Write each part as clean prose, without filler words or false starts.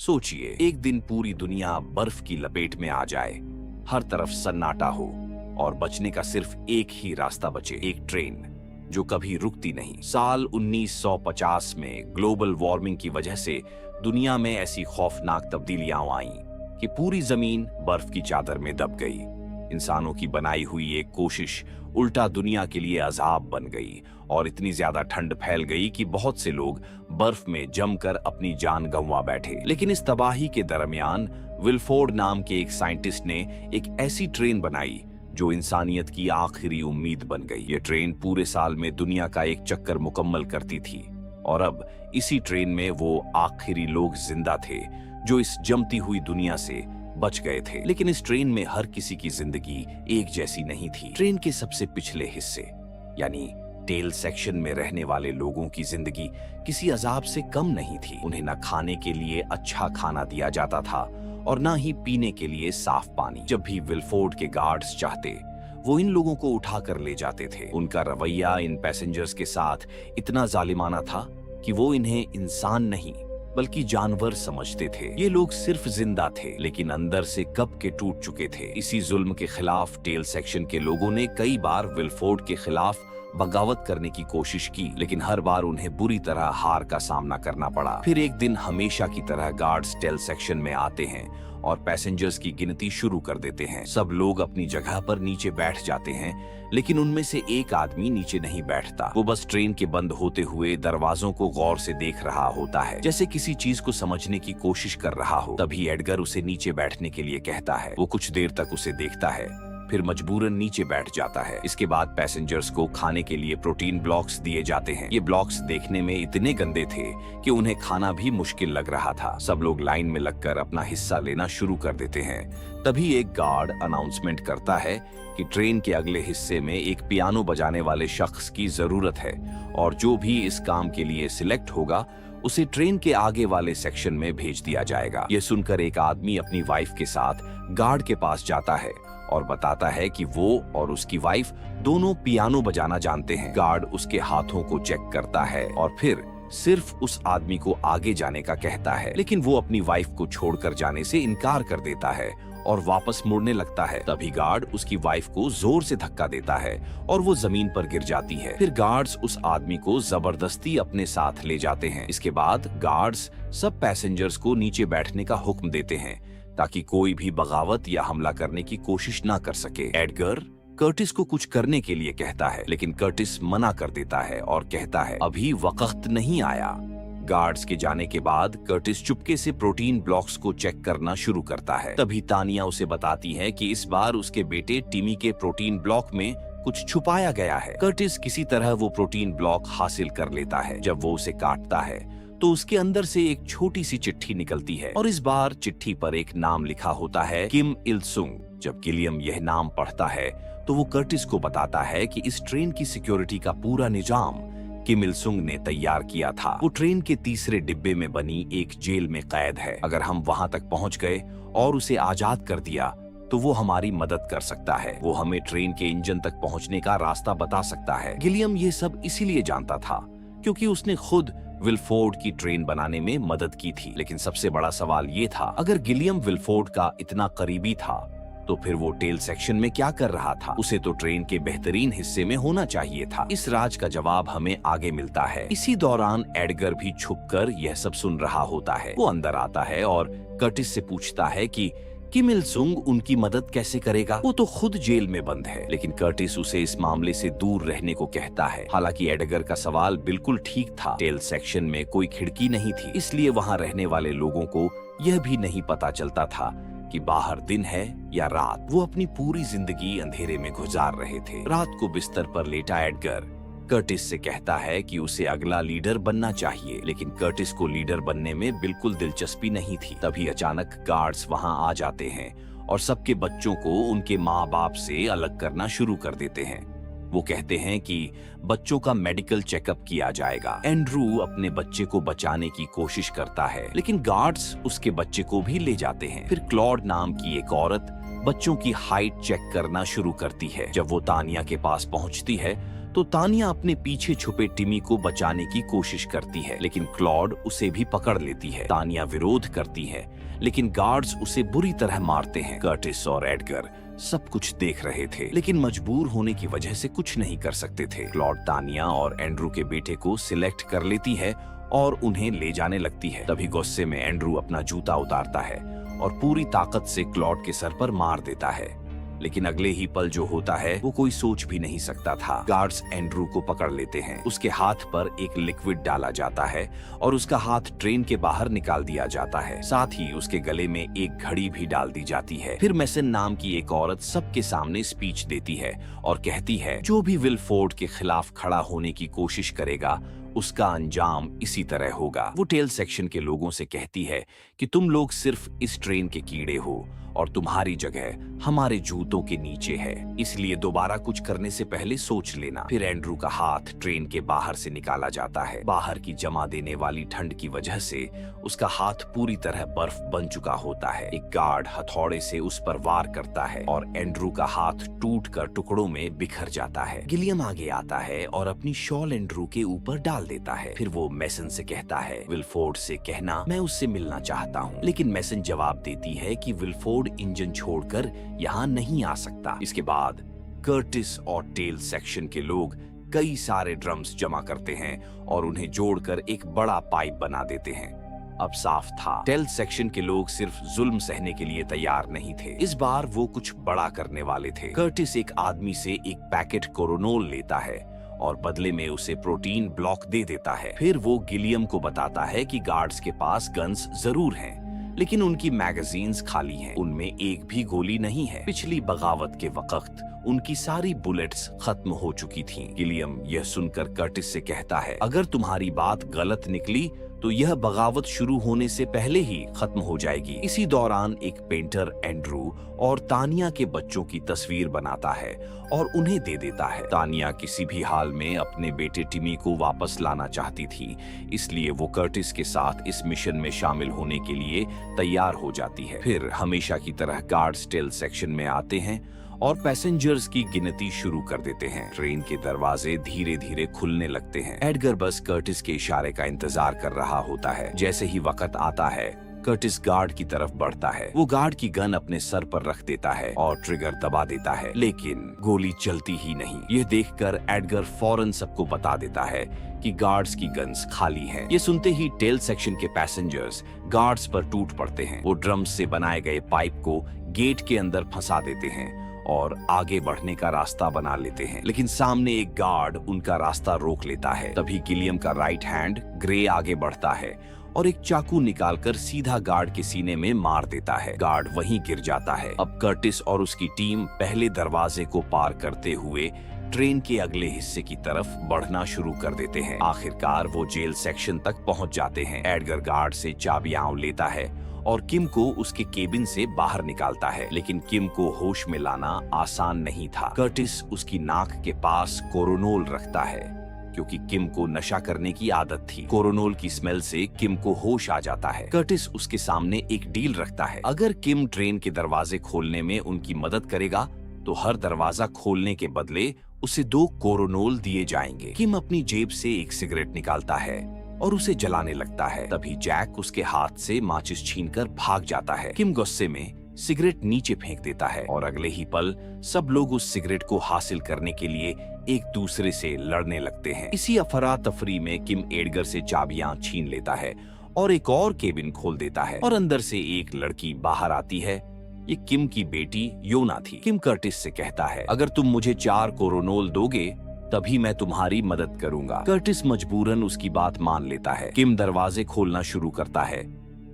सोचिए, एक दिन पूरी दुनिया बर्फ की लपेट में आ जाए, हर तरफ सन्नाटा हो और बचने का सिर्फ एक ही रास्ता बचे, एक ट्रेन जो कभी रुकती नहीं। साल 1950 में ग्लोबल वार्मिंग की वजह से दुनिया में ऐसी खौफनाक तब्दीलियां आईं कि पूरी जमीन बर्फ की चादर में दब गई। इंसानों की बनाई हुई एक कोशिश उल्टा दुनिया के लिए अजाब बन गई और इतनी ज्यादा ठंड फैल गई कि बहुत से लोग बर्फ में जमकर अपनी जान गंवा बैठे। लेकिन इस तबाही के दरमियान विल्फोर्ड नाम के एक साइंटिस्ट ने एक ऐसी ट्रेन बनाई जो इंसानियत की आखिरी उम्मीद बन गई। ये ट्रेन पूरे साल में दुनिया का एक चक्कर मुकम्मल करती थी और अब इसी ट्रेन में वो आखिरी लोग जिंदा थे जो इस जमती हुई दुनिया से बच गए थे। लेकिन इस ट्रेन में हर किसी की जिंदगी एक जैसी नहीं थी। ट्रेन के सबसे पिछले हिस्से यानी टेल सेक्शन में रहने वाले लोगों की जिंदगी किसी अजाब से कम नहीं थी। उन्हें न खाने के लिए अच्छा खाना दिया जाता था और ना ही पीने के लिए साफ पानी। जब भी विल्फोर्ड के गार्ड्स चाहते वो इन लोगों को उठा कर ले जाते थे। उनका रवैया इन पैसेंजर्स के साथ इतना जालिमाना था कि वो इन्हें इंसान नहीं बल्कि जानवर समझते थे। ये लोग सिर्फ जिंदा थे लेकिन अंदर से कब के टूट चुके थे। इसी जुल्म के खिलाफ टेल सेक्शन के लोगों ने कई बार विल्फोर्ड के खिलाफ बगावत करने की कोशिश की, लेकिन हर बार उन्हें बुरी तरह हार का सामना करना पड़ा। फिर एक दिन हमेशा की तरह गार्ड्स टेल सेक्शन में आते हैं और पैसेंजर्स की गिनती शुरू कर देते हैं। सब लोग अपनी जगह पर नीचे बैठ जाते हैं, लेकिन उनमें से एक आदमी नीचे नहीं बैठता। वो बस ट्रेन के बंद होते हुए दरवाजों को गौर से देख रहा होता है, जैसे किसी चीज को समझने की कोशिश कर रहा हो। तभी एडगर उसे नीचे बैठने के लिए कहता है। वो कुछ देर तक उसे देखता है, फिर मजबूरन नीचे बैठ जाता है। इसके बाद पैसेंजर्स को खाने के लिए प्रोटीन ब्लॉक्स दिए जाते हैं। ये ब्लॉक्स देखने में इतने गंदे थे कि उन्हें खाना भी मुश्किल लग रहा था। सब लोग लाइन में लगकर अपना हिस्सा लेना शुरू कर देते हैं। तभी एक गार्ड अनाउंसमेंट करता है कि ट्रेन के अगले हिस्से में एक पियानो बजाने वाले शख्स की जरूरत है और जो भी इस काम के लिए सिलेक्ट होगा उसे ट्रेन के आगे वाले सेक्शन में भेज दिया जाएगा। ये सुनकर एक आदमी अपनी वाइफ के साथ गार्ड के पास जाता है और बताता है कि वो और उसकी वाइफ दोनों पियानो बजाना जानते हैं। गार्ड उसके हाथों को चेक करता है और फिर सिर्फ उस आदमी को आगे जाने का कहता है, लेकिन वो अपनी वाइफ को छोड़कर जाने से इनकार कर देता है और वापस मुड़ने लगता है। तभी गार्ड उसकी वाइफ को जोर से धक्का देता है और वो जमीन पर गिर जाती है। फिर गार्ड्स उस आदमी को जबरदस्ती अपने साथ ले जाते हैं। इसके बाद गार्ड्स सब पैसेंजर्स को नीचे बैठने का हुक्म देते हैं ताकि कोई भी बगावत या हमला करने की कोशिश ना कर सके। एडगर कर्टिस को कुछ करने के लिए कहता है, लेकिन कर्टिस मना कर देता है और कहता है अभी वक्त नहीं आया। गार्ड्स के जाने के बाद कर्टिस चुपके से प्रोटीन ब्लॉक्स को चेक करना शुरू करता है। तभी तानिया उसे बताती है कि इस बार उसके बेटे टिमी के प्रोटीन ब्लॉक में कुछ छुपाया गया है। कर्टिस किसी तरह वो प्रोटीन ब्लॉक हासिल कर लेता है। जब वो उसे काटता है तो उसके अंदर से एक छोटी सी चिट्ठी निकलती है और इस बार चिट्ठी पर एक नाम लिखा होता है, किम इल सुंग। जब गिलियम यह नाम पढ़ता है तो वो कर्टिस को बताता है कि इस ट्रेन की सिक्योरिटी का पूरा निजाम किम इल सुंग ने तैयार किया था। वो ट्रेन के तीसरे डिब्बे में बनी एक जेल में कैद है। अगर हम वहां तक पहुंच गए और उसे आजाद कर दिया तो वो हमारी मदद कर सकता है। वो हमें ट्रेन के इंजन तक पहुंचने का रास्ता बता सकता है। गिलियम ये सब इसीलिए जानता था क्योंकि उसने खुद विल्फोर्ड की ट्रेन बनाने में मदद की थी। लेकिन सबसे बड़ा सवाल ये था, अगर गिलियम विल्फोर्ड का इतना करीबी था तो फिर वो टेल सेक्शन में क्या कर रहा था? उसे तो ट्रेन के बेहतरीन हिस्से में होना चाहिए था। इस राज का जवाब हमें आगे मिलता है। इसी दौरान एडगर भी छुपकर यह सब सुन रहा होता है। वो अंदर आता है और कर्टिस से पूछता है कि किम इल सुंग उनकी मदद कैसे करेगा? वो तो खुद जेल में बंद है। लेकिन कर्टिस उसे इस मामले से दूर रहने को कहता है। हालांकि एडगर का सवाल बिल्कुल ठीक था। टेल सेक्शन में कोई खिड़की नहीं थी, इसलिए वहां रहने वाले लोगों को यह भी नहीं पता चलता था कि बाहर दिन है या रात। वो अपनी पूरी जिंदगी अंधेरे में गुजार रहे थे। रात को बिस्तर पर लेटा एडगर कर्टिस से कहता है कि उसे अगला लीडर बनना चाहिए, लेकिन कर्टिस को लीडर बनने में बिल्कुल दिलचस्पी नहीं थी। तभी अचानक गार्ड्स वहां आ जाते हैं और सबके बच्चों को उनके माँ बाप से अलग करना शुरू कर देते हैं। वो कहते हैं कि बच्चों का मेडिकल चेकअप किया जाएगा। एंड्रू अपने बच्चे को बचाने की कोशिश करता है, लेकिन गार्ड्स उसके बच्चे को भी ले जाते हैं। फिर क्लॉड नाम की एक औरत बच्चों की हाइट चेक करना शुरू करती है। जब वो तानिया के पास पहुंचती है तो तानिया अपने पीछे छुपे टिमी को बचाने की कोशिश करती है, लेकिन क्लॉड उसे भी पकड़ लेती है। तानिया विरोध करती है, लेकिन गार्ड्स उसे बुरी तरह मारते हैं। कर्टिस और एडगर सब कुछ देख रहे थे, लेकिन मजबूर होने की वजह से कुछ नहीं कर सकते थे। क्लॉड तानिया और एंड्रू के बेटे को सिलेक्ट कर लेती है और उन्हें ले जाने लगती है। तभी गुस्से में एंड्रू अपना जूता उतारता है और पूरी ताकत से क्लॉड के सर पर मार देता है, लेकिन अगले ही पल जो होता है वो कोई सोच भी नहीं सकता था। गार्ड्स एंड्रू को पकड़ लेते हैं, उसके हाथ पर एक लिक्विड डाला जाता है और उसका हाथ ट्रेन के बाहर निकाल दिया जाता है। साथ ही उसके गले में एक घड़ी भी डाल दी जाती है। फिर मेसन नाम की एक औरत सबके सामने स्पीच देती है और कहती है, जो भी विलफोर्ड के खिलाफ खड़ा होने की कोशिश करेगा उसका अंजाम इसी तरह होगा। वो टेल सेक्शन के लोगों से कहती है कि तुम लोग सिर्फ इस ट्रेन के कीड़े हो और तुम्हारी जगह हमारे जूतों के नीचे है, इसलिए दोबारा कुछ करने से पहले सोच लेना। फिर एंड्रू का हाथ ट्रेन के बाहर से निकाला जाता है। बाहर की जमा देने वाली ठंड की वजह से उसका हाथ पूरी तरह बर्फ बन चुका होता है। एक गार्ड हथौड़े से उस पर वार करता है और एंड्रू का हाथ टूटकर टुकड़ों में बिखर जाता है। गिलियम आगे आता है और अपनी शॉल एंड्रू के ऊपर डाल देता है। फिर वो मेसन से कहता है, विलफोर्ड से कहना मैं उससे मिलना चाहता हूँ। लेकिन मेसन जवाब देती है कि विलफोर्ड इंजन छोड़कर यहाँ नहीं आ सकता। इसके बाद कर्टिस और टेल सेक्शन के लोग कई सारे ड्रम्स जमा करते हैं और उन्हें जोड़कर एक बड़ा पाइप बना देते हैं। अब साफ था, टेल सेक्शन के लोग सिर्फ जुल्म सहने के लिए तैयार नहीं थे, इस बार वो कुछ बड़ा करने वाले थे। कर्टिस एक आदमी से एक पैकेट कोरोनोल लेता है और बदले में उसे प्रोटीन ब्लॉक दे देता है। फिर वो गिलियम को बताता है कि गार्ड्स के पास गन्स जरूर हैं, लेकिन उनकी मैगजीन्स खाली हैं, उनमें एक भी गोली नहीं है। पिछली बगावत के वक्त उनकी सारी बुलेट्स खत्म हो चुकी थीं। गिलियम यह सुनकर कर्टिस से कहता है, अगर तुम्हारी बात गलत निकली तो यह बगावत शुरू होने से पहले ही खत्म हो जाएगी। इसी दौरान एक पेंटर एंड्रू और तानिया के बच्चों की तस्वीर बनाता है और उन्हें दे देता है। तानिया किसी भी हाल में अपने बेटे टिमी को वापस लाना चाहती थी, इसलिए वो कर्टिस के साथ इस मिशन में शामिल होने के लिए तैयार हो जाती है। फिर हमेशा की तरह गार्ड्स टेल सेक्शन में आते हैं और पैसेंजर्स की गिनती शुरू कर देते हैं। ट्रेन के दरवाजे धीरे धीरे खुलने लगते हैं। एडगर बस कर्टिस के इशारे का इंतजार कर रहा होता है। जैसे ही वक्त आता है, कर्टिस गार्ड की तरफ बढ़ता है। वो गार्ड की गन अपने सर पर रख देता है और ट्रिगर दबा देता है, लेकिन गोली चलती ही नहीं। यह देखकर एडगर फौरन सबको बता देता है कि गार्ड्स की गन्स खाली हैं। ये सुनते ही टेल सेक्शन के पैसेंजर्स गार्ड्स पर टूट पड़ते हैं। वो ड्रम्स से बनाए गए पाइप को गेट के अंदर फंसा देते हैं और आगे बढ़ने का रास्ता बना लेते हैं, लेकिन सामने एक गार्ड उनका रास्ता रोक लेता है। तभी गिलियम का राइट हैंड ग्रे आगे बढ़ता है और एक चाकू निकालकर सीधा गार्ड के सीने में मार देता है। गार्ड वहीं गिर जाता है। अब कर्टिस और उसकी टीम पहले दरवाजे को पार करते हुए ट्रेन के अगले हिस्से की तरफ बढ़ना शुरू कर देते हैं। आखिरकार वो जेल सेक्शन तक पहुंच जाते हैं। एडगर गार्ड से चाबियां लेता है और किम को उसके केबिन से बाहर निकालता है, लेकिन किम को होश में लाना आसान नहीं था। कर्टिस उसकी नाक के पास कोरोनोल रखता है, क्योंकि किम को नशा करने की आदत थी। कोरोनोल की स्मेल से किम को होश आ जाता है। कर्टिस उसके सामने एक डील रखता है, अगर किम ट्रेन के दरवाजे खोलने में उनकी मदद करेगा तो हर दरवाजा खोलने के बदले उसे 2 कोरोनोल दिए जाएंगे। किम अपनी जेब से एक सिगरेट निकालता है और उसे जलाने लगता है। तभी जैक उसके हाथ से माचिस छीनकर भाग जाता है। किम गुस्से में सिगरेट नीचे फेंक देता है और अगले ही पल सब लोग उस सिगरेट को हासिल करने के लिए एक दूसरे से लड़ने लगते हैं। इसी अफरा तफरी में किम एडगर से चाबियां छीन लेता है और एक और केबिन खोल देता है और अंदर से एक लड़की बाहर आती है। ये किम की बेटी योना थी। किम कर्टिस से कहता है, अगर तुम मुझे 4 कोरोनोल दोगे तभी मैं तुम्हारी मदद करूंगा। कर्टिस मजबूरन उसकी बात मान लेता है। किम दरवाजे खोलना शुरू करता है,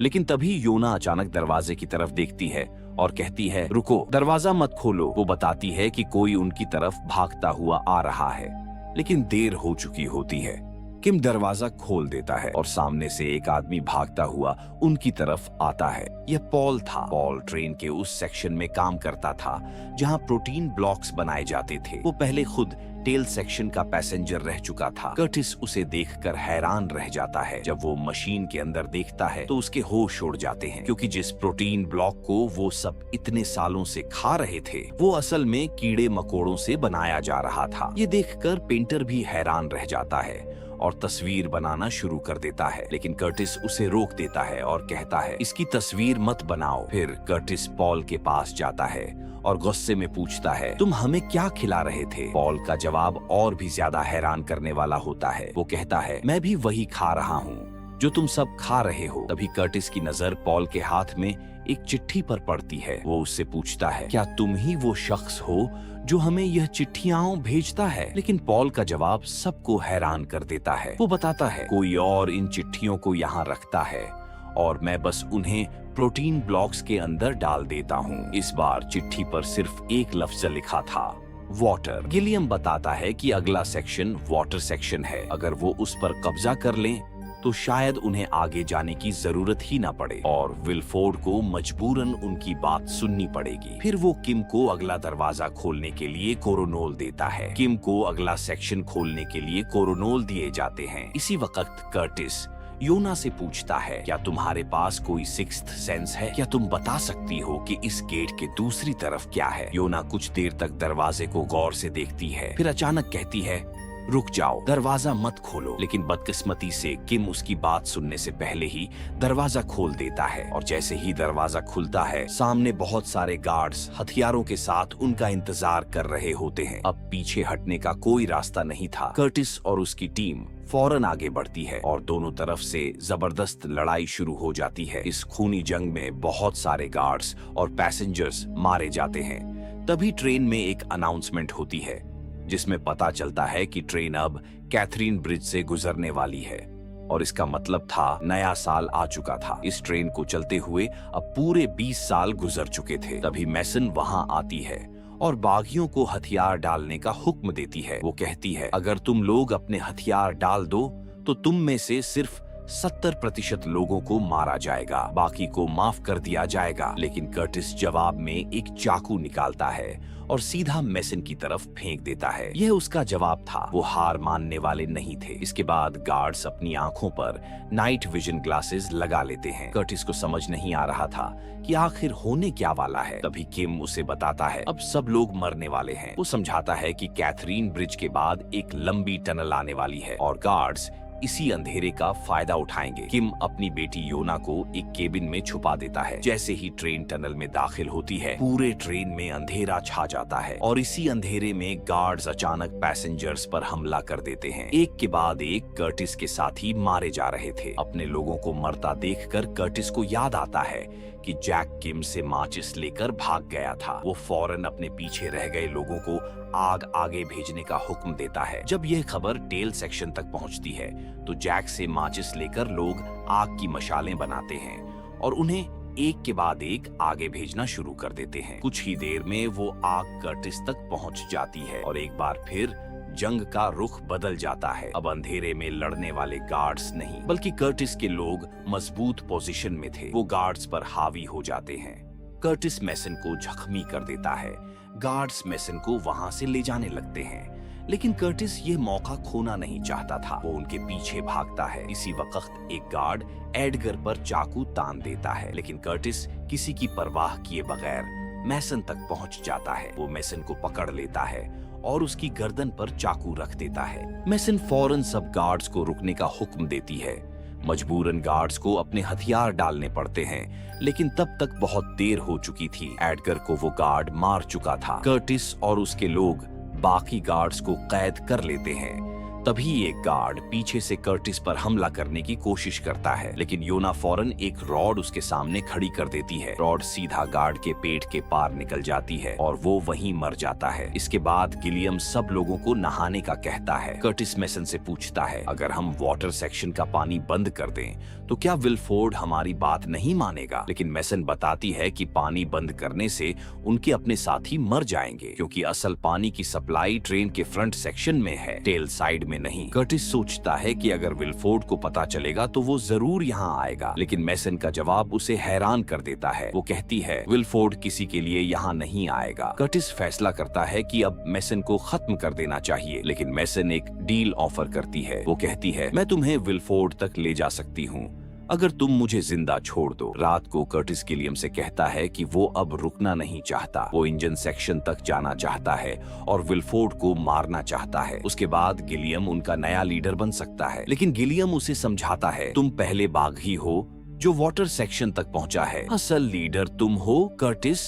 लेकिन तभी योना अचानक दरवाजे की तरफ देखती है और कहती है, रुको, दरवाजा मत खोलो। वो बताती है कि कोई उनकी तरफ भागता हुआ आ रहा है, लेकिन देर हो चुकी होती है। किम दरवाजा खोल देता है और सामने से एक आदमी भागता हुआ उनकी तरफ आता है। यह पॉल था। पॉल ट्रेन के उस सेक्शन में काम करता था जहां प्रोटीन ब्लॉक्स बनाए जाते थे। वो पहले खुद टेल सेक्शन का पैसेंजर रह चुका था। कर्टिस उसे देखकर हैरान रह जाता है। जब वो मशीन के अंदर देखता है तो उसके होश उड़ जाते हैं, क्योंकि जिस प्रोटीन ब्लॉक को वो सब इतने सालों से खा रहे थे वो असल में कीड़े मकोड़ों से बनाया जा रहा था। ये देखकर पेंटर भी हैरान रह जाता है और तस्वीर बनाना शुरू कर देता है, लेकिन कर्टिस उसे रोक देता है और कहता है इसकी तस्वीर मत बनाओ। फिर कर्टिस पॉल के पास जाता है और गुस्से में पूछता है तुम हमें क्या खिला रहे थे? पॉल का जवाब और भी ज्यादा हैरान करने वाला होता है। वो कहता है मैं भी वही खा रहा हूँ जो तुम सब खा रहे हो। तभी कर्टिस की नजर पॉल के हाथ में एक चिट्ठी पर पड़ती है। वो उससे पूछता है क्या तुम ही वो शख्स हो जो हमें यह चिट्ठियां भेजता है? लेकिन पॉल का जवाब सबको हैरान कर देता है। वो बताता है कोई और इन चिट्ठियों को यहाँ रखता है और मैं बस उन्हें प्रोटीन ब्लॉक्स के अंदर डाल देता हूँ। इस बार चिट्ठी पर सिर्फ एक लफ्ज लिखा था, वाटर। गिलियम बताता है कि अगला सेक्शन वाटर सेक्शन है। अगर वो उस पर कब्जा कर लें तो शायद उन्हें आगे जाने की जरूरत ही ना पड़े और विलफोर्ड को मजबूरन उनकी बात सुननी पड़ेगी। फिर वो किम को अगला दरवाजा खोलने के लिए कोरोनोल देता है। किम को अगला सेक्शन खोलने के लिए कोरोनोल दिए जाते हैं। इसी वक्त कर्टिस योना से पूछता है क्या तुम्हारे पास कोई सिक्स्थ सेंस है? क्या तुम बता सकती हो कि इस गेट के दूसरी तरफ क्या है? योना कुछ देर तक दरवाजे को गौर से देखती है, फिर अचानक कहती है रुक जाओ, दरवाजा मत खोलो। लेकिन बदकिस्मती से किम उसकी बात सुनने से पहले ही दरवाजा खोल देता है और जैसे ही दरवाजा खुलता है सामने बहुत सारे गार्ड्स हथियारों के साथ उनका इंतजार कर रहे होते हैं। अब पीछे हटने का कोई रास्ता नहीं था। कर्टिस और उसकी टीम फौरन आगे बढ़ती है और दोनों तरफ से जबरदस्त लड़ाई शुरू हो जाती है। इस खूनी जंग में बहुत सारे गार्ड्स और पैसेंजर्स मारे जाते हैं। तभी ट्रेन में एक अनाउंसमेंट होती है जिसमें पता चलता है कि ट्रेन अब कैथरीन ब्रिज से गुजरने वाली है और इसका मतलब था नया साल आ चुका था। इस ट्रेन को चलते हुए अब पूरे 20 साल गुजर चुके थे। तभी मैसन वहां आती है और बागियों को हथियार डालने का हुक्म देती है। वो कहती है अगर तुम लोग अपने हथियार डाल दो तो तुम में से सिर्फ 70% लोगों को मारा जाएगा, बाकी को माफ कर दिया जाएगा। लेकिन कर्टिस जवाब में एक चाकू निकालता है और सीधा मैसन की तरफ फेंक देता है। यह उसका जवाब था। वो हार मानने वाले नहीं थे। इसके बाद गार्ड्स अपनी आंखों पर नाइट विजन ग्लासेस लगा लेते हैं। कर्टिस को समझ नहीं आ रहा था कि आखिर होने क्या वाला है। तभी किम उसे बताता है अब सब लोग मरने वाले हैं। वो समझाता है कि कैथरीन ब्रिज के बाद एक लंबी टनल आने वाली है और गार्ड्स इसी अंधेरे का फायदा उठाएंगे। किम अपनी बेटी योना को एक केबिन में छुपा देता है। जैसे ही ट्रेन टनल में दाखिल होती है पूरे ट्रेन में अंधेरा छा जाता है और इसी अंधेरे में गार्ड्स अचानक पैसेंजर्स पर हमला कर देते हैं। एक के बाद एक कर्टिस के साथी मारे जा रहे थे। अपने लोगों को मरता देखकर कर्टिस को याद आता है कि जैक किम से माचिस लेकर भाग गया था। वो फौरन अपने पीछे रह गए लोगों को आग आगे भेजने का हुक्म देता है। जब यह खबर टेल सेक्शन तक पहुंचती है तो जैक से माचिस लेकर लोग आग की मशालें बनाते हैं और उन्हें एक के बाद एक आगे भेजना शुरू कर देते हैं। कुछ ही देर में वो आग कर्टिस तक पहुंच जाती है और एक बार फिर जंग का रुख बदल जाता है। अब अंधेरे में लड़ने वाले गार्ड्स नहीं बल्कि कर्टिस के लोग मजबूत पोजीशन में थे। वो गार्ड्स पर हावी हो जाते हैं। कर्टिस मैसन को जख्मी कर देता है। गार्ड्स मैसन को वहां से ले जाने लगते हैं, लेकिन कर्टिस ये मौका खोना नहीं चाहता था। वो उनके पीछे भागता है। इसी वक्त एक गार्ड एडगर पर चाकू तान देता है, लेकिन कर्टिस किसी की परवाह किए बगैर मैसन तक पहुंच जाता है। वो मैसन को पकड़ लेता है और उसकी गर्दन पर चाकू रख देता है। मैसन फौरन सब गार्ड्स को रुकने का हुक्म देती है। मजबूरन गार्ड्स को अपने हथियार डालने पड़ते हैं, लेकिन तब तक बहुत देर हो चुकी थी। एडगर को वो गार्ड मार चुका था। कर्टिस और उसके लोग बाकी गार्ड्स को कैद कर लेते हैं। तभी एक गार्ड पीछे से कर्टिस पर हमला करने की कोशिश करता है, लेकिन योना फौरन एक रॉड उसके सामने खड़ी कर देती है। रॉड सीधा गार्ड के पेट के पार निकल जाती है और वो वहीं मर जाता है। इसके बाद गिलियम सब लोगों को नहाने का कहता है। कर्टिस मैसन से पूछता है अगर हम वाटर सेक्शन का पानी बंद कर दें तो क्या विलफोर्ड हमारी बात नहीं मानेगा? लेकिन मैसन बताती है कि पानी बंद करने से उनके अपने साथी मर जाएंगे, क्योंकि असल पानी की सप्लाई ट्रेन के फ्रंट सेक्शन में है। टेल साइड में नहीं। कर्टिस सोचता है कि अगर विलफोर्ड को पता चलेगा तो वो जरूर यहाँ आएगा, लेकिन मैसन का जवाब उसे हैरान कर देता है। वो कहती है विलफोर्ड किसी के लिए यहाँ नहीं आएगा। कर्टिस फैसला करता है कि अब मैसन को खत्म कर देना चाहिए, लेकिन मैसन एक डील ऑफर करती है। वो कहती है मैं तुम्हें विलफोर्ड तक ले जा सकती हूँ अगर तुम मुझे जिंदा छोड़ दो। रात को कर्टिस गिलियम से कहता है कि वो अब रुकना नहीं चाहता। वो इंजन सेक्शन तक जाना चाहता है और विलफोर्ड को मारना चाहता है। उसके बाद गिलियम उनका नया लीडर बन सकता है, लेकिन गिलियम उसे समझाता है तुम पहले बाघ ही हो जो वाटर सेक्शन तक पहुंचा है, असल लीडर तुम हो कर्टिस।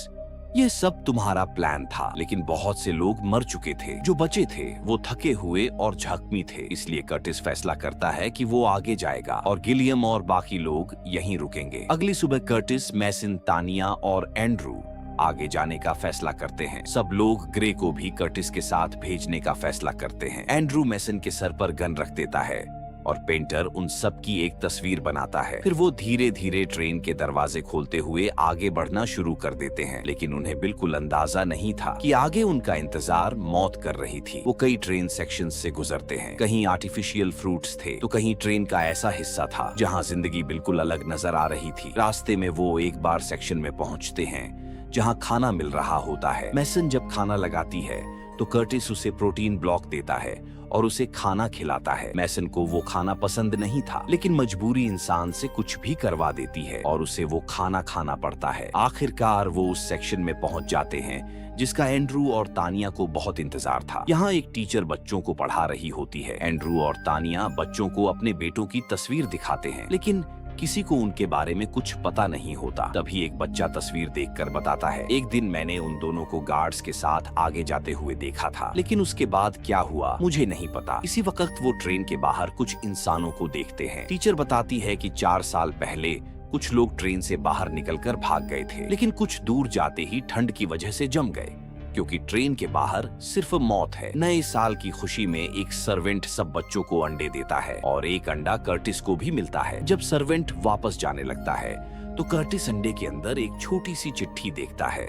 ये सब तुम्हारा प्लान था, लेकिन बहुत से लोग मर चुके थे। जो बचे थे वो थके हुए और जख्मी थे, इसलिए कर्टिस फैसला करता है कि वो आगे जाएगा और गिलियम और बाकी लोग यहीं रुकेंगे। अगली सुबह कर्टिस, मैसन, तानिया और एंड्रू आगे जाने का फैसला करते हैं। सब लोग ग्रे को भी कर्टिस के साथ भेजने का फैसला करते हैं। एंड्रू मैसन के सर पर गन रख देता है और पेंटर उन सब की एक तस्वीर बनाता है। फिर वो धीरे धीरे ट्रेन के दरवाजे खोलते हुए आगे बढ़ना शुरू कर देते हैं, लेकिन उन्हें बिल्कुल अंदाजा नहीं था कि आगे उनका इंतजार मौत कर रही थी। वो कई ट्रेन सेक्शन से गुजरते हैं। कहीं आर्टिफिशियल फ्रूट्स थे तो कहीं ट्रेन का ऐसा हिस्सा था जहाँ जिंदगी बिल्कुल अलग नजर आ रही थी। रास्ते में वो एक बार सेक्शन में पहुँचते हैं जहाँ खाना मिल रहा होता है। मैसन जब खाना लगाती है तो कर्टिस उसे प्रोटीन ब्लॉक देता है और उसे खाना खिलाता है। मैसन को वो खाना पसंद नहीं था, लेकिन मजबूरी इंसान से कुछ भी करवा देती है और उसे वो खाना खाना पड़ता है। आखिरकार वो उस सेक्शन में पहुंच जाते हैं जिसका एंड्रू और तानिया को बहुत इंतजार था। यहाँ एक टीचर बच्चों को पढ़ा रही होती है। एंड्रू और तानिया बच्चों को अपने बेटों की तस्वीर दिखाते हैं, लेकिन किसी को उनके बारे में कुछ पता नहीं होता। तभी एक बच्चा तस्वीर देखकर बताता है एक दिन मैंने उन दोनों को गार्ड्स के साथ आगे जाते हुए देखा था, लेकिन उसके बाद क्या हुआ मुझे नहीं पता। इसी वक्त वो ट्रेन के बाहर कुछ इंसानों को देखते हैं। टीचर बताती है कि 4 साल पहले कुछ लोग ट्रेन से बाहर निकलकर भाग गए थे, लेकिन कुछ दूर जाते ही ठंड की वजह से जम गए, क्योंकि ट्रेन के बाहर सिर्फ मौत है। नए साल की खुशी में एक सर्वेंट सब बच्चों को अंडे देता है और एक अंडा कर्टिस को भी मिलता है। जब सर्वेंट वापस जाने लगता है तो कर्टिस अंडे के अंदर एक छोटी सी चिट्ठी देखता है।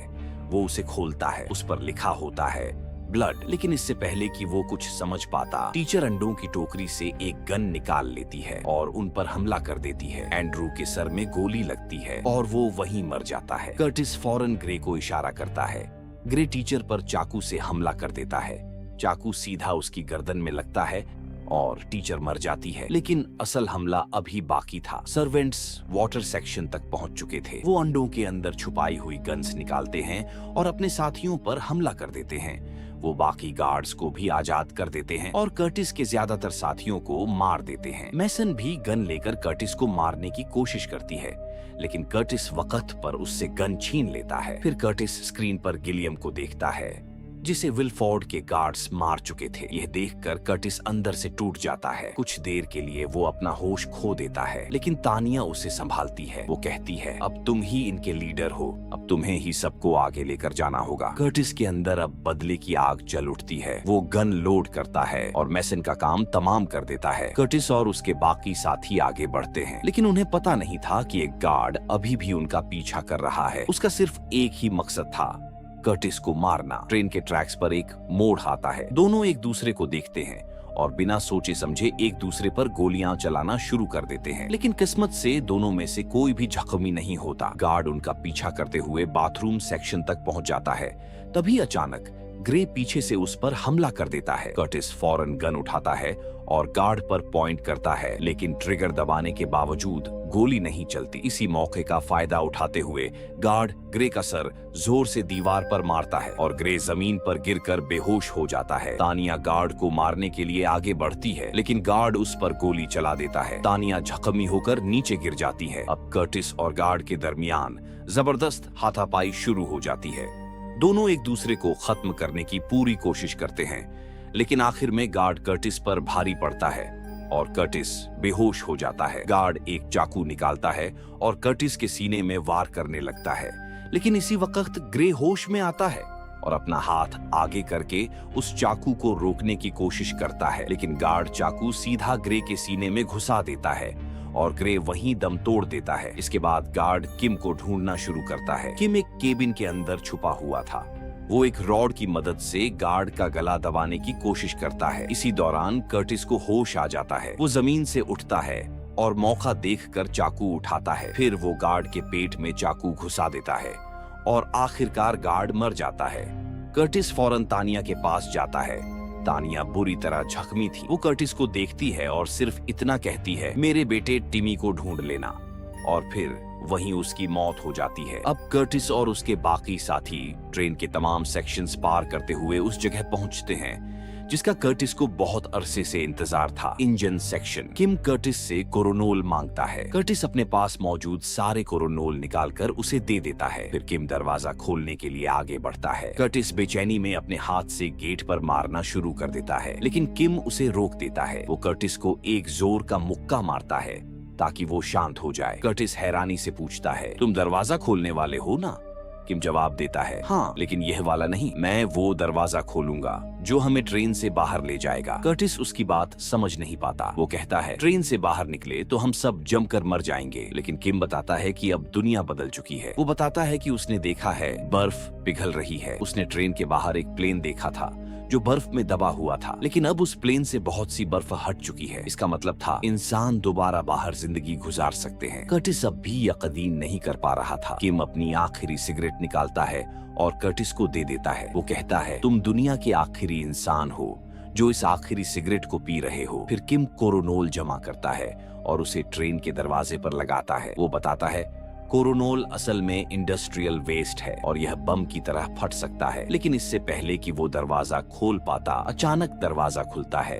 वो उसे खोलता है। उस पर लिखा होता है ब्लड। लेकिन इससे पहले कि वो कुछ समझ पाता, टीचर अंडों की टोकरी से एक गन निकाल लेती है और उन पर हमला कर देती है। एंड्रू के सर में गोली लगती है और वो वहीं मर जाता है। कर्टिस फौरन ग्रे को इशारा करता है। ग्रे टीचर पर चाकू से हमला कर देता है। चाकू सीधा उसकी गर्दन में लगता है और टीचर मर जाती है, लेकिन असल हमला अभी बाकी था। सर्वेंट्स वाटर सेक्शन तक पहुंच चुके थे। वो अंडों के अंदर छुपाई हुई गन्स निकालते हैं और अपने साथियों पर हमला कर देते हैं। वो बाकी गार्ड्स को भी आजाद कर देते हैं और कर्टिस के ज्यादातर साथियों को मार देते हैं। मैसन भी गन लेकर कर्टिस को मारने की कोशिश करती है, लेकिन कर्टिस वक्त पर उससे गन छीन लेता है। फिर कर्टिस स्क्रीन पर गिलियम को देखता है जिसे विलफोर्ड के गार्ड्स मार चुके थे। यह देखकर कर्टिस अंदर से टूट जाता है। कुछ देर के लिए वो अपना होश खो देता है, लेकिन तानिया उसे संभालती है। वो कहती है अब तुम ही इनके लीडर हो, अब तुम्हें ही सबको आगे लेकर जाना होगा। कर्टिस के अंदर अब बदले की आग जल उठती है। वो गन लोड करता है और मैसन का काम तमाम कर देता है। कर्टिस और उसके बाकी साथी आगे बढ़ते हैं, लेकिन उन्हें पता नहीं था कि एक गार्ड अभी भी उनका पीछा कर रहा है। उसका सिर्फ एक ही मकसद था, कर्टिस को मारना। ट्रेन के ट्रैक्स पर एक मोड़ आता है। दोनों एक दूसरे को देखते हैं और बिना सोचे समझे एक दूसरे पर गोलियां चलाना शुरू कर देते हैं, लेकिन किस्मत से दोनों में से कोई भी जख्मी नहीं होता। गार्ड उनका पीछा करते हुए बाथरूम सेक्शन तक पहुंच जाता है। तभी अचानक ग्रे पीछे से उस पर हमला कर देता है। कर्टिस फौरन गन उठाता है और गार्ड पर पॉइंट करता है, लेकिन ट्रिगर दबाने के बावजूद गोली नहीं चलती। इसी मौके का फायदा उठाते हुए गार्ड ग्रे का सर जोर से दीवार पर मारता है और ग्रे जमीन पर गिरकर बेहोश हो जाता है। तानिया गार्ड को मारने के लिए आगे बढ़ती है, लेकिन गार्ड उस पर गोली चला देता है। तानिया जख्मी होकर नीचे गिर जाती है। अब कर्टिस और गार्ड के दरमियान जबरदस्त हाथापाई शुरू हो जाती है। दोनों एक दूसरे को खत्म करने की पूरी कोशिश करते हैं, लेकिन आखिर में गार्ड कर्टिस पर भारी पड़ता है और कर्टिस बेहोश हो जाता है। गार्ड एक चाकू निकालता है और कर्टिस के सीने में वार करने लगता है, लेकिन इसी वक्त ग्रे होश में आता है और अपना हाथ आगे करके उस चाकू को रोकने की कोशिश करता है, लेकिन गार्ड चाकू सीधा ग्रे के सीने में घुसा देता है और ग्रे वहीं दम तोड़ देता है। इसके बाद गार्ड किम को ढूंढना शुरू करता है। किम एक केबिन के अंदर छुपा हुआ था। वो एक रॉड की मदद से गार्ड का गला दबाने की कोशिश करता है। इसी दौरान कर्टिस को होश आ जाता है। वो जमीन से उठता है और मौका देखकर चाकू उठाता है। फिर वो गार्ड के पेट में चाकू घुसा देता है और आखिरकार गार्ड मर जाता है। कर्टिस फौरन तानिया के पास जाता है। तानिया बुरी तरह जख्मी थी। वो कर्टिस को देखती है और सिर्फ इतना कहती है, मेरे बेटे टिमी को ढूंढ लेना, और फिर वहीं उसकी मौत हो जाती है। अब कर्टिस और उसके बाकी साथी ट्रेन के तमाम सेक्शंस पार करते हुए उस जगह पहुंचते हैं जिसका कर्टिस को बहुत अरसे से इंतजार था, इंजन सेक्शन। किम कर्टिस से कोरोनोल मांगता है। कर्टिस अपने पास मौजूद सारे कोरोनोल निकालकर उसे दे देता है। फिर किम दरवाजा खोलने के लिए आगे बढ़ता है। कर्टिस बेचैनी में अपने हाथ से गेट पर मारना शुरू कर देता है, लेकिन किम उसे रोक देता है। वो कर्टिस को एक जोर का मुक्का मारता है ताकि वो शांत हो जाए। कर्टिस हैरानी से पूछता है, तुम दरवाजा खोलने वाले हो ना? किम जवाब देता है, हाँ, लेकिन यह वाला नहीं। मैं वो दरवाजा खोलूंगा जो हमें ट्रेन से बाहर ले जाएगा। कर्टिस उसकी बात समझ नहीं पाता। वो कहता है, ट्रेन से बाहर निकले तो हम सब जमकर मर जाएंगे। लेकिन किम बताता है कि अब दुनिया बदल चुकी है। वो बताता है कि उसने देखा है बर्फ पिघल रही है। उसने ट्रेन के बाहर एक प्लेन देखा था जो बर्फ में दबा हुआ था, लेकिन अब उस प्लेन से बहुत सी बर्फ हट चुकी है। इसका मतलब था इंसान दोबारा बाहर जिंदगी गुजार सकते हैं। कर्टिस अब भी यकीन नहीं कर पा रहा था। किम अपनी आखिरी सिगरेट निकालता है और कर्टिस को दे देता है। वो कहता है, तुम दुनिया के आखिरी इंसान हो जो इस आखिरी सिगरेट को पी रहे हो। फिर किम कोरोनोल जमा करता है और उसे ट्रेन के दरवाजे पर लगाता है। वो बताता है, कोरोनोल असल में इंडस्ट्रियल वेस्ट है और यह बम की तरह फट सकता है। लेकिन इससे पहले कि वो दरवाजा खोल पाता, अचानक दरवाजा खुलता है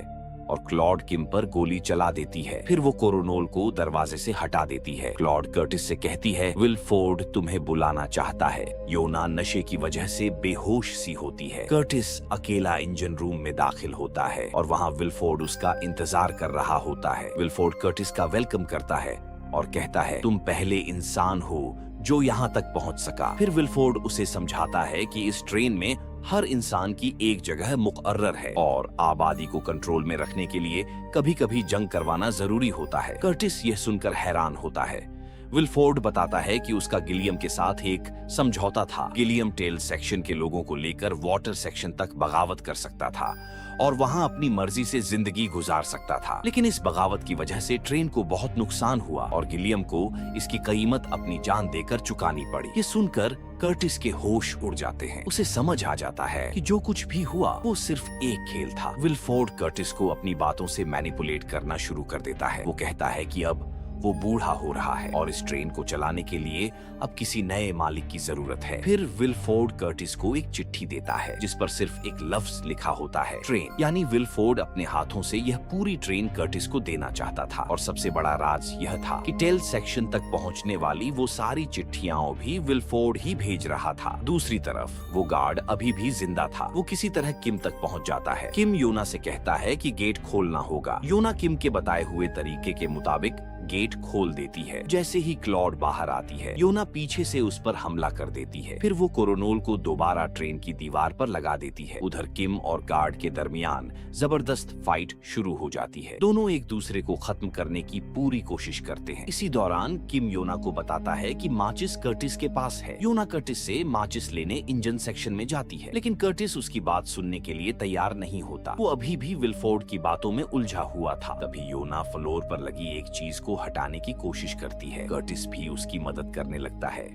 और क्लॉड किम पर गोली चला देती है। फिर वो कोरोनोल को दरवाजे से हटा देती है। क्लॉड कर्टिस से कहती है, विलफोर्ड तुम्हें बुलाना चाहता है। योना नशे की वजह से बेहोश सी होती है। कर्टिस अकेला इंजन रूम में दाखिल होता है और वहाँ विलफोर्ड उसका इंतजार कर रहा होता है। विलफोर्ड कर्टिस का वेलकम करता है और कहता है, तुम पहले इंसान हो जो यहाँ तक पहुँच सका। फिर विलफोर्ड उसे समझाता है कि इस ट्रेन में हर इंसान की एक जगह मुकर्रर है और आबादी को कंट्रोल में रखने के लिए कभी कभी जंग करवाना जरूरी होता है। कर्टिस यह सुनकर हैरान होता है। विलफोर्ड बताता है कि उसका गिलियम के साथ एक समझौता था। गिलियम टेल सेक्शन के लोगों को लेकर वाटर सेक्शन तक बगावत कर सकता था और वहां अपनी मर्जी से जिंदगी गुजार सकता था। लेकिन इस बगावत की वजह से ट्रेन को बहुत नुकसान हुआ और गिलियम को इसकी कीमत अपनी जान देकर चुकानी पड़ी। ये सुनकर कर्टिस के होश उड़ जाते हैं। उसे समझ आ जाता है कि जो कुछ भी हुआ वो सिर्फ एक खेल था। विलफोर्ड कर्टिस को अपनी बातों से मैनिपुलेट करना शुरू कर देता है। वो कहता है कि अब वो बूढ़ा हो रहा है और इस ट्रेन को चलाने के लिए अब किसी नए मालिक की जरूरत है। फिर विलफोर्ड कर्टिस को एक चिट्ठी देता है जिस पर सिर्फ एक लफ्ज लिखा होता है, ट्रेन। यानी विलफोर्ड अपने हाथों से यह पूरी ट्रेन कर्टिस को देना चाहता था। और सबसे बड़ा राज यह था कि टेल सेक्शन तक पहुंचने वाली वो सारी चिट्ठियां भी विलफोर्ड ही भेज रहा था। दूसरी तरफ वो गार्ड अभी भी जिंदा था। वो किसी तरह किम तक पहुंच जाता है। किम योना से कहता है कि गेट खोलना होगा। योना किम के बताए हुए तरीके के मुताबिक गेट खोल देती है। जैसे ही क्लॉड बाहर आती है, योना पीछे से उस पर हमला कर देती है। फिर वो कोरोनोल को दोबारा ट्रेन की दीवार पर लगा देती है। उधर किम और गार्ड के दरमियान जबरदस्त फाइट शुरू हो जाती है। दोनों एक दूसरे को खत्म करने की पूरी कोशिश करते हैं। इसी दौरान किम योना को बताता है कि माचिस कर्टिस के पास है। योना कर्टिस से माचिस लेने इंजन सेक्शन में जाती है, लेकिन कर्टिस उसकी बात सुनने के लिए तैयार नहीं होता। वो अभी भी विलफोर्ड की बातों में उलझा हुआ था। तभी योना फ्लोर पर लगी एक चीज को हटाने की कोशिश करती है। कर्टिस भी उसकी मदद करने लगता है।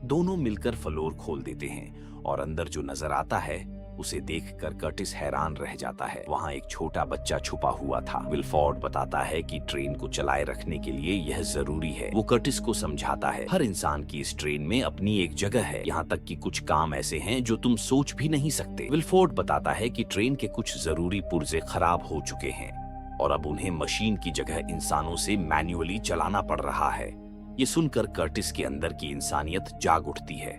दोनों मिलकर फ्लोर खोल देते हैं और अंदर जो नजर आता है उसे देखकर कर्टिस हैरान रह जाता है। वहाँ एक छोटा बच्चा छुपा हुआ था। विलफोर्ड बताता है कि ट्रेन को चलाए रखने के लिए यह जरूरी है। वो कर्टिस को समझाता है, हर इंसान की इस ट्रेन में अपनी एक जगह है। यहाँ तक कि कुछ काम ऐसे हैं जो तुम सोच भी नहीं सकते। विलफोर्ड बताता है कि ट्रेन के कुछ जरूरी पुर्जे खराब हो चुके हैं और अब उन्हें मशीन की जगह इंसानों से मैन्युअली चलाना पड़ रहा है। ये सुनकर कर्टिस के अंदर की इंसानियत जाग उठती है।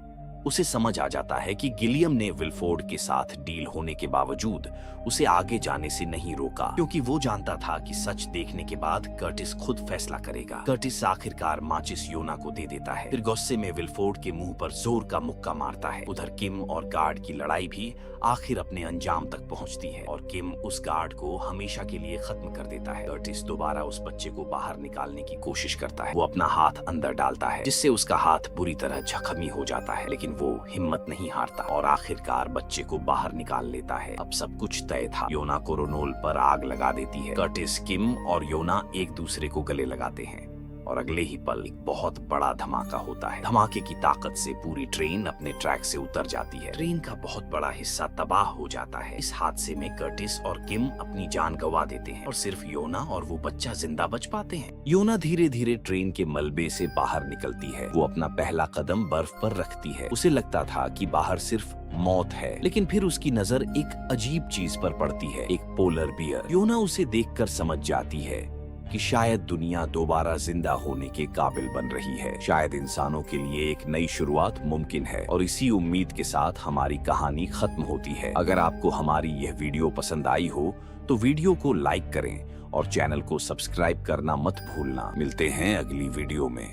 उसे समझ आ जाता है कि गिलियम ने विलफोर्ड के साथ डील होने के बावजूद उसे आगे जाने से नहीं रोका, क्योंकि वो जानता था कि सच देखने के बाद कर्टिस खुद फैसला करेगा। कर्टिस आखिरकार माचिस योना को दे देता है। फिर गुस्से में विलफोर्ड के मुंह पर जोर का मुक्का मारता है। उधर किम और गार्ड की लड़ाई भी आखिर अपने अंजाम तक पहुंचती है और किम उस गार्ड को हमेशा के लिए खत्म कर देता है। कर्टिस दोबारा उस बच्चे को बाहर निकालने की कोशिश करता है। वो अपना हाथ अंदर डालता है जिससे उसका हाथ बुरी तरह जख्मी हो जाता है, लेकिन वो हिम्मत नहीं हारता और आखिरकार बच्चे को बाहर निकाल लेता है। अब सब कुछ तय था। योना कोरोनोल पर आग लगा देती है। कर्टिस, किम और योना एक दूसरे को गले लगाते हैं और अगले ही पल एक बहुत बड़ा धमाका होता है। धमाके की ताकत से पूरी ट्रेन अपने ट्रैक से उतर जाती है। ट्रेन का बहुत बड़ा हिस्सा तबाह हो जाता है। इस हादसे में कर्टिस और किम अपनी जान गंवा देते हैं और सिर्फ योना और वो बच्चा जिंदा बच पाते हैं। योना धीरे धीरे ट्रेन के मलबे से बाहर निकलती है। वो अपना पहला कदम बर्फ पर रखती है। उसे लगता था कि बाहर सिर्फ मौत है, लेकिन फिर उसकी नजर एक अजीब चीज पर पड़ती है, एक पोलर बियर। योना उसे देखकर समझ जाती है कि शायद दुनिया दोबारा जिंदा होने के काबिल बन रही है। शायद इंसानों के लिए एक नई शुरुआत मुमकिन है। और इसी उम्मीद के साथ हमारी कहानी खत्म होती है। अगर आपको हमारी यह वीडियो पसंद आई हो तो वीडियो को लाइक करें और चैनल को सब्सक्राइब करना मत भूलना। मिलते हैं अगली वीडियो में।